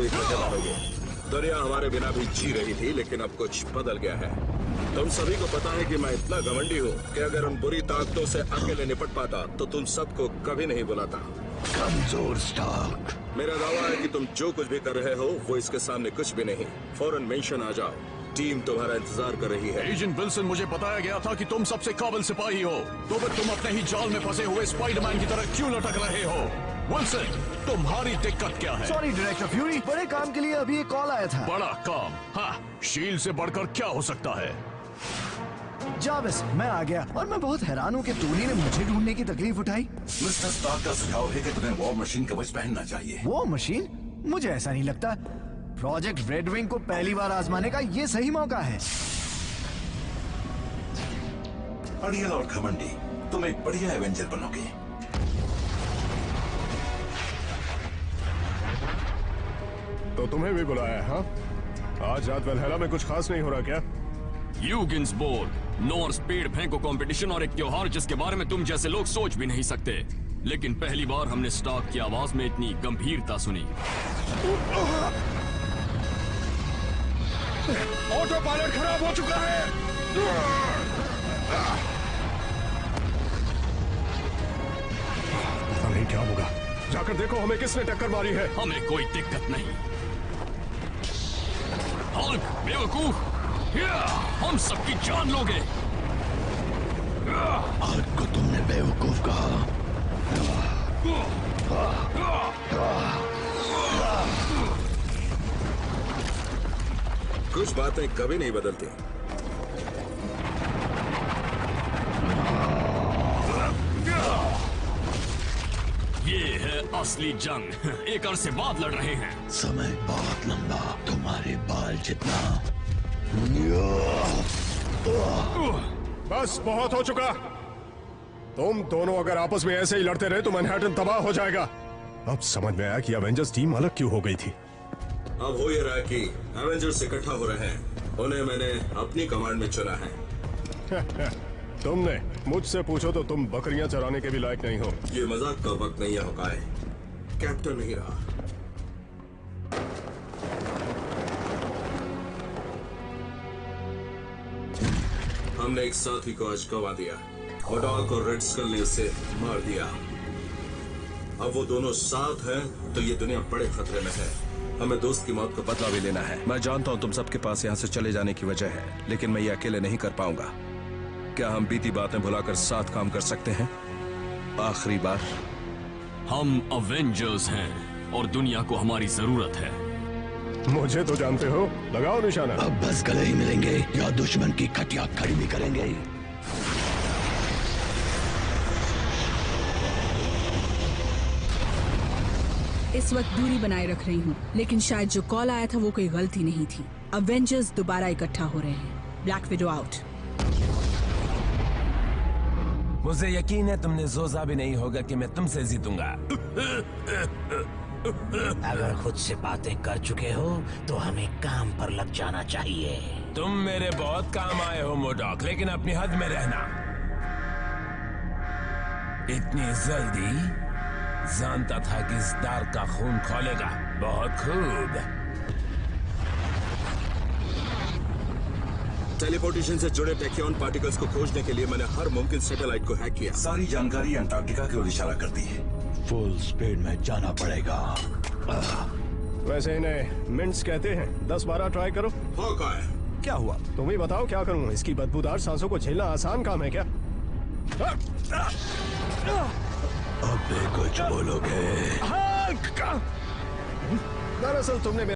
को इकट्ठे मानोगे। दुनिया हमारे बिना भी जी रही थी, लेकिन अब कुछ बदल गया है। तुम सभी को पता है कि मैं इतना घमंडी हूँ कि अगर उन बुरी ताकतों से अकेले निपट पाता तो तुम सबको कभी नहीं बुलाता। कमजोर स्टार्क। मेरा दावा है कि तुम जो कुछ भी कर रहे हो वो इसके सामने कुछ भी नहीं। फौरन मेंशन आ जाओ, टीम तुम्हारा इंतजार कर रही है। एजेंट विल्सन, मुझे बताया गया था कि तुम सबसे काबिल सिपाही हो, तो फिर तुम अपने ही जाल में फंसे हुए स्पाइडरमैन की तरह क्यों लटक रहे हो? विल्सन, तुम्हारी दिक्कत क्या है? सॉरी डायरेक्टर फ्यूरी, बड़े काम के लिए अभी एक कॉल आया था। बड़ा काम? हाँ, शील्ड से बढ़कर क्या हो सकता है? जाविस, मैं आ गया और मैं बहुत हैरान हूँ कि टोनी ने मुझे ढूंढने की तकलीफ उठाई। मिस्टर स्टार्क का सुझाव है कि तुम्हें वॉर मशीन कवच पहनना चाहिए। वो मशीन? मुझे ऐसा नहीं लगता। प्रोजेक्ट रेड विंग को पहली बार आजमाने का ये सही मौका है। अड़ियल और घमंडी, तुम एक बढ़िया एवेंजर बनोगे। तो तुम्हें भी बुलाया है, हाँ? आज रात वैल्हला में कुछ खास नहीं हो रहा क्या? यूगिंसबोर्ग, नॉर्स पेड़ फेंको कंपटीशन और एक त्योहार जिसके बारे में तुम जैसे लोग सोच भी नहीं सकते। लेकिन पहली बार हमने स्टार्क की आवाज में इतनी गंभीरता सुनी। ऑटो पायलट खराब हो चुका है। पता नहीं क्या होगा। जाकर देखो हमें किसने टक्कर मारी है। हमें कोई दिक्कत नहीं। हल्क, बेवकूफ, हम सबकी जान लोगे। हल्क को तुमने बेवकूफ कहा। कुछ बातें कभी नहीं बदलती। ये है असली जंग। एक अरसे बाद लड़ रहे हैं। समय बहुत लंबा, तुम्हारे बाल जितना। बस बहुत हो चुका। तुम दोनों अगर आपस में ऐसे ही लड़ते रहे तो मैनहट्टन तबाह हो जाएगा। अब समझ में आया कि एवेंजर्स टीम अलग क्यों हो गई थी। अब हो ये रहा है कि एवेंजर्स इकट्ठा हो रहे हैं। उन्हें मैंने अपनी कमांड में चुना है। तुमने मुझसे पूछो तो तुम बकरियां चराने के भी लायक नहीं हो। ये मजाक का वक्त नहीं है हकाए। कैप्टन नहीं रहा। हमने एक साथी को आज गंवा दिया। मोडॉक और रेड स्कल ने उसे मार दिया। अब वो दोनों साथ हैं तो ये दुनिया बड़े खतरे में है। हमें दोस्त की मौत को बदला भी लेना है। मैं जानता हूँ तुम सबके पास यहाँ से चले जाने की वजह है, लेकिन मैं ये अकेले नहीं कर पाऊंगा। क्या हम बीती बातें भुलाकर साथ काम कर सकते हैं? आखिरी बार। हम अवेंजर्स हैं और दुनिया को हमारी जरूरत है। मुझे तो जानते हो। लगाओ निशाना। अब बस गले ही मिलेंगे या दुश्मन की खटिया खड़ी भी करेंगे। इस वक्त दूरी बनाए रख रही हूँ, लेकिन शायद जो कॉल आया था वो कोई गलती नहीं थी। अवेंजर्स दोबारा इकट्ठा हो रहे हैं। Black window out. मुझे यकीन है तुमने सोचा भी नहीं होगा कि मैं तुमसे जीतूंगा। अगर खुद से बातें कर चुके हो तो हमें काम पर लग जाना चाहिए। तुम मेरे बहुत काम आए हो मोडॉक, लेकिन अपनी हद में रहना। इतनी जल्दी? जानता था कि इस दार का खून खोलेगा। बहुत खूब। टेलीपोर्टेशन से जुड़े टैक्योन पार्टिकल्स को खोजने के लिए मैंने हर मुमकिन सैटेलाइट को हैक किया। सारी जानकारी अंटार्कटिका की ओर इशारा करती है। फुल स्पीड में जाना पड़ेगा। वैसे इन्हें मिंट्स कहते हैं। 10-12 ट्राई करो। हॉकाय, क्या हुआ? तुम ही बताओ क्या करूं? इसकी बदबूदार सांसों को झेलना आसान काम है क्या? अब भी कुछ बोलोगे? दरअसल तुमने